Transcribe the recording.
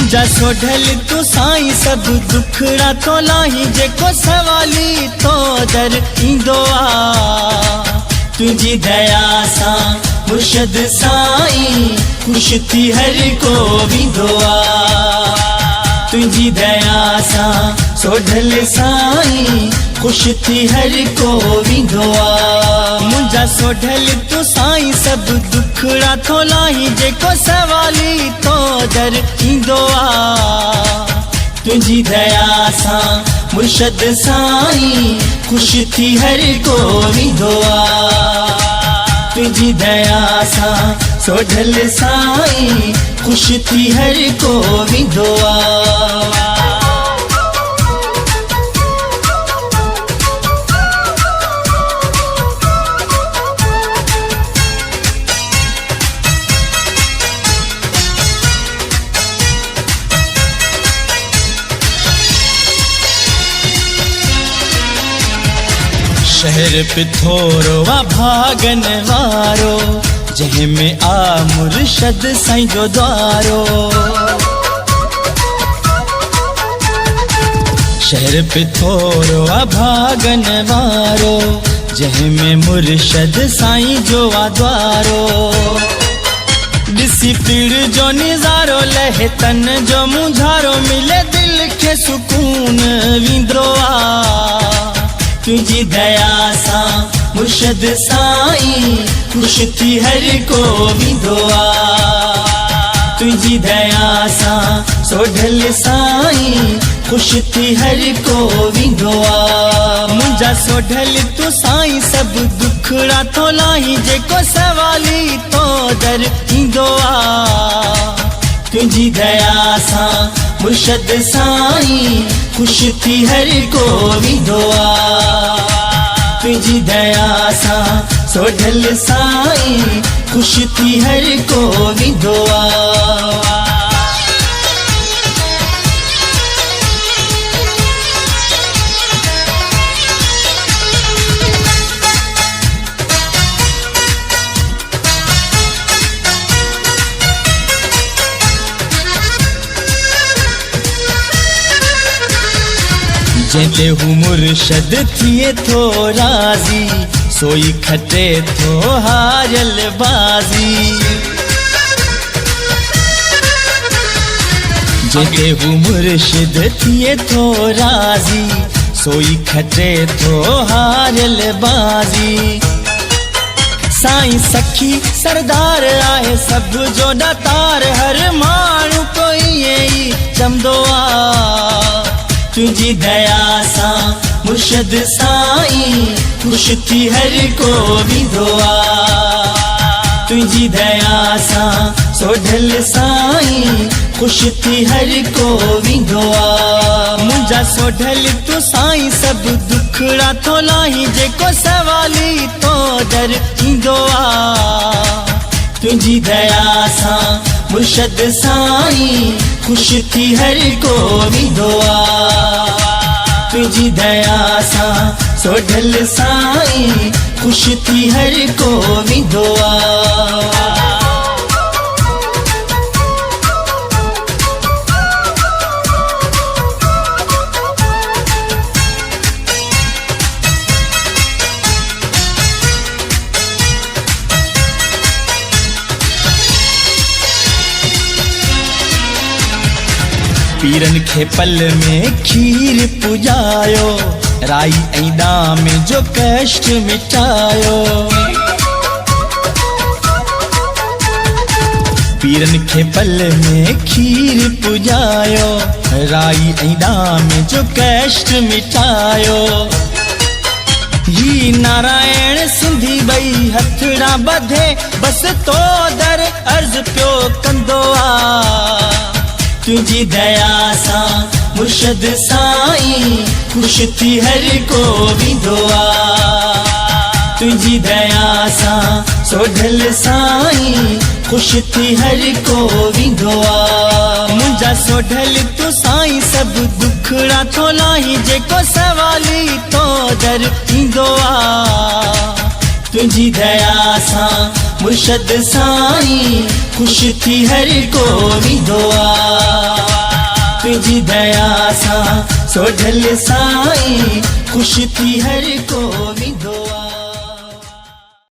मुंजा सोढल तू साईं सब दुखड़ा तो लाही जेको सवाली तो दर इंदो आ तुझी दया सा मुर्शद साईं खुश थी हर को विंदो आ तुझी दया सा सोढल साईं खुश थी हर को विंदो आ मुंजा सोढल तू साईं सब दुखड़ा तो लाही जेको सवाली तो दर इंदो आ तुझी दया सा मुर्शद साईं खुश थी हर को विंदो आ तुझी दया सा सोढल साईं खुश थी हर को विंदो आ शहर पिथोरो वा भागन वारो जह में आ मुर्शद साईं जो द्वारो शहर पिथोरो वा भागन वारो जह में मुर्शद साईं जो आ द्वारो दिसी पीड़ जो निजारो लहे तन जो मुझारो मिले दिल के सुकून विंद्रो आ तुझी दया सा मुर्शद साईं खुश थी हर को विंदो आ तुझी दया सा सोढल साईं खुश थी हर को विंदो आ मुंजा सोढल तू साईं सब दुखड़ा तो लाही जेको सवाली तो दर इंदो आ तुझी दया सा मुर्शद साईं खुश थी हर को विंदो आ तुझी दया सा सोढल साईं खुश थी हर को विंदो आ जेते हूँ मुर्शद थिए थो राजी सोई खटे थो हारल बाजी जेते हूँ मुर्शद थिए थो राजी सोई खटे थो हारल बाजी साईं सखी सरदार आए सब जो दातार हर माण्हू कोई यही चमदो आ तुझी दया सा मुर्शद साईं खुश थी हर को विंदो आ तुझी दया सा सोढल साईं खुश थी हर को विंदो आ मुंजा सोढल तू साईं सब दुखड़ा तो लाही जेको सवाली तो दर इंदो आ तुझी दया सा मुर्शद साईं खुश थी हर को विंदो आ तुझी दया सा सोढल साईं खुश थी हर को विंदो आ पीरन खे पल में खीर पुजायो राई ऐं दाम जो कष्ट मिटायो पीरन खे पल में खीर पुजायो राई ऐं दाम जो कष्ट मिटायो ही नारायण सिंधी बई हथड़ा बधे बस तो दर अर्ज पियो कंदो आ तुझी दया सा मुर्शद साईं खुश थी हर को विंदो आ तुझी दया सा सोढल साईं खुश थी हर को विंदो आ मुंजा सोढल तू साईं सब दुखड़ा तो लाही जेको सवाली तो दर इंदो आ तुझी दया सां मुर्शद साईं खुश थी हर को भी दुआ तुझी दया सां सोढल साईं खुश थी हर को भी दुआ।